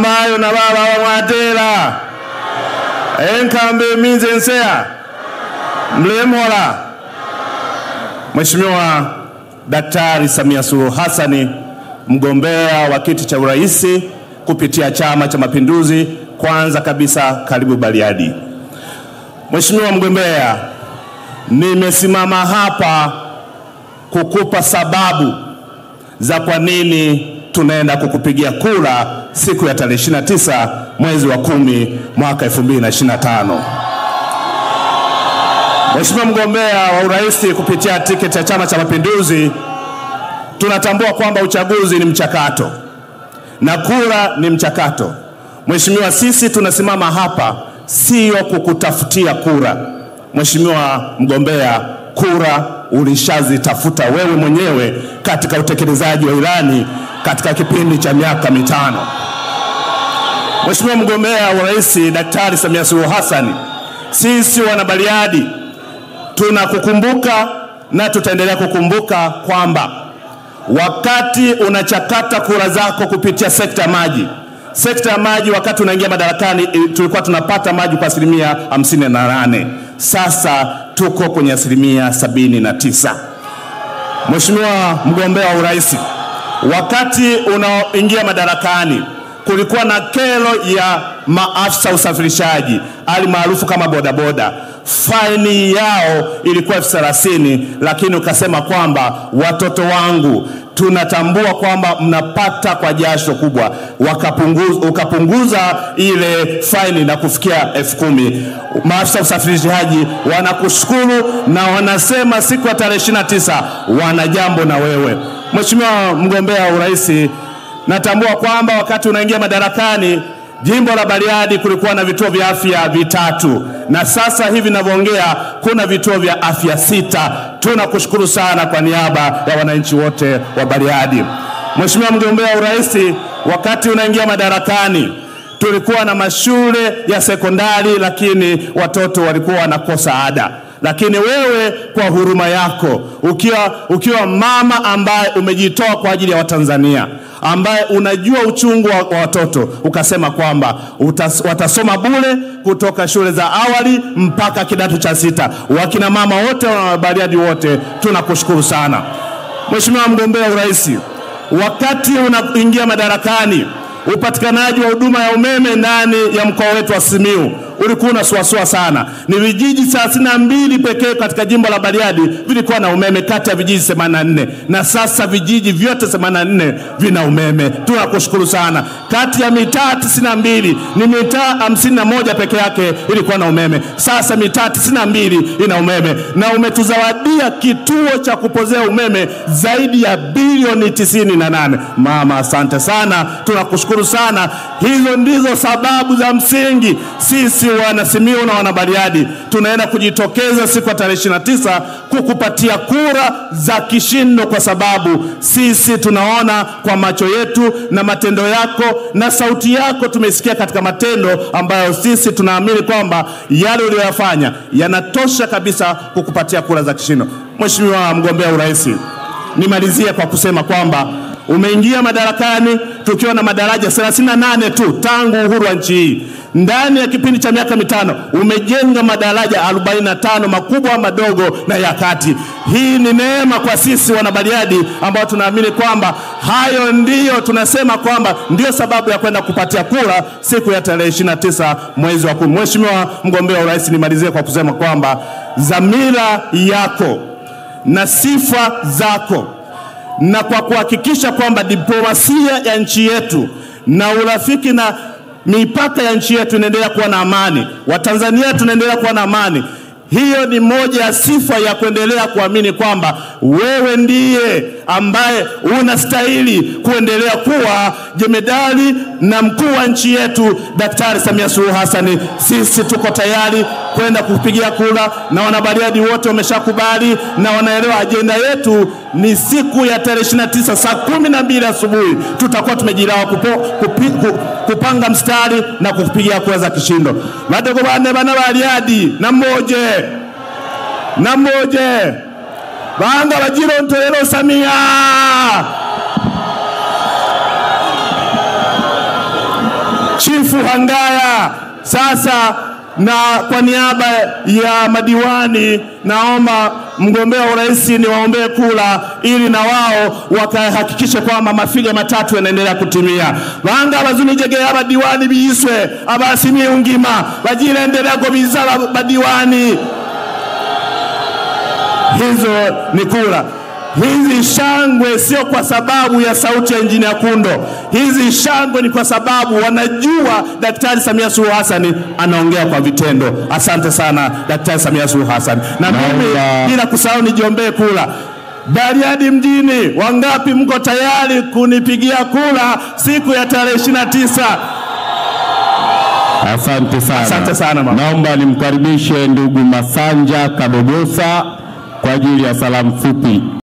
Amayo na baba wa Mwatela Enkambe Minze Nsea Mlemola. Mheshimiwa Daktari Samia Suluhu Hassan, mgombea wa kiti cha urais kupitia Chama cha Mapinduzi, kwanza kabisa karibu Bariadi. Mheshimiwa mgombea, nimesimama hapa kukupa sababu za kwa nini tunaenda kukupigia kura siku ya tarehe 29 mwezi wa 10 mwaka 2025. Mheshimiwa mgombea wa urais kupitia tiketi ya Chama cha Mapinduzi, tunatambua kwamba uchaguzi ni mchakato na kura ni mchakato. Mheshimiwa, sisi tunasimama hapa sio kukutafutia kura. Mheshimiwa mgombea, kura ulishazitafuta wewe mwenyewe katika utekelezaji wa ilani katika kipindi cha miaka 5. Mheshimiwa mgombea wa urais Daktari Samia Suluhu Hassan, sisi wana Bariadi tunakukumbuka na tutaendelea kukumbuka kwamba wakati unachakata kura zako kupitia sekta ya maji. Sekta ya maji wakati unaingia madarakani tulikuwa tunapata maji kwa 58%. Sasa tuko kwenye 79%. Mheshimiwa mgombea wa urais, wakati unaingia madarakani kulikuwa na kero ya maafisa usafirishaji maarufu kama bodaboda. Faini yao ilikuwa 30,000, lakini ukasema kwamba watoto wangu tunatambua kwamba mnapata kwa jasho kubwa, ukapunguza ile faini na kufikia 10,000. Maafisa usafirishaji wanakushukuru na wanasema siku ya tarehe 29 wana jambo na wewe. Mheshimiwa mgombea wa urais, natambua kwamba wakati unaingia madarakani jimbo la Bariadi kulikuwa na vituo vya afya 3 na sasa hivi ninavyoongea kuna vituo vya afya 6. Tunakushukuru sana kwa niaba ya wananchi wote wa Bariadi. Mheshimiwa mgombea wa urais, wakati unaingia madarakani tulikuwa na mashule ya sekondari lakini watoto walikuwa wanakosa ada. Lakini wewe kwa huruma yako, ukiwa mama ambaye umejitoa kwa ajili ya Watanzania, ambaye unajua uchungu wa watoto, ukasema kwamba watasoma bure kutoka shule za awali mpaka kidato cha 6. Wakina mama wote wa Bariadi wote tunakushukuru sana. Mheshimiwa mgombea urais, wakati unaingia madarakani upatikanaji wa huduma ya umeme ndani ya mkoa wetu wa Simiyu ulikuwa unasuasua sana. Ni vijiji 32 pekee katika jimbo la Bariadi vilikuwa na umeme kati ya vijiji 84, na sasa vijiji vyote 84 vina umeme. Tunakushukuru sana. Kati ya mitaa 92 ni mitaa 51 pekee yake ilikuwa na umeme. Sasa mitaa 92 ina umeme, na umetuzawadia kituo cha kupozea umeme zaidi ya bilioni 98. Mama, asante sana. Tunakushukuru sana. Hizo ndizo sababu za msingi sisi wana Simiyu na wana Bariadi tunaenda kujitokeza siku ya tarehe 29 kukupatia kura za kishindo, kwa sababu sisi tunaona kwa macho yetu na matendo yako na sauti yako tumesikia katika matendo ambayo sisi tunaamini kwamba yale uliyofanya yanatosha kabisa kukupatia kura za kishindo. Mheshimiwa mgombea urais, nimalizie kwa kusema kwamba umeingia madarakani tukiwa na madaraja 38 tu tangu uhuru wa nchi hii. Ndani ya kipindi cha miaka 5 umejenga madaraja 45 makubwa, madogo na ya kati. Hii ni neema kwa sisi wana Bariadi ambao tunaamini kwamba hayo ndiyo tunasema kwamba ndio sababu ya kwenda kupatia kura siku ya tarehe 29 mwezi wa 10. Mheshimiwa mgombea urais, nimalizie kwa kusema kwamba dhamira yako na sifa zako na kwa kuhakikisha kwamba diplomasia ya nchi yetu na urafiki na mipaka ya nchi yetu inaendelea kuwa na amani, Watanzania tunaendelea kuwa na amani, hiyo ni moja ya sifa ya kuendelea kuamini kwamba wewe ndiye ambaye unastahili kuendelea kuwa jemedali na mkuu wa nchi yetu Daktari Samia Suluhu Hassan. Sisi tuko tayari kwenda kupigia kura na wanabariadi wote wameshakubali na wanaelewa agenda yetu ni siku ya tarehe 29 saa 12 asubuhi tutakuwa tumejilawa kupanga mstari na kupigia kura za kishindo. Madogo bane bana Bariadi na mmoje banga bajiro ntolero Samia. Yusufu Hangaya. Sasa na kwa niaba ya madiwani naomba mgombea urais ni waombee kula ili na wao wakahakikishe kwamba mafiga matatu yanaendelea kutimia. Banga bazunijege abadiwani biyiswe abasimye ungima bajira endelea kubizala badiwani. Hizo ni kula. Hizi shangwe sio kwa sababu ya sauti ya Injinia Kundo. Hizi shangwe ni kwa sababu wanajua Daktari Samia Suluhu Hassan anaongea kwa vitendo. Asante sana Daktari Samia Suluhu Hassan. Na mimi bila kusahau nijiombee kula. Bariadi mjini, wangapi mko tayari kunipigia kula siku ya tarehe 29? Asante sana. Asante sana mama. Naomba nimkaribishe ndugu Masanja Kadogosa kwa ajili ya salamu fupi.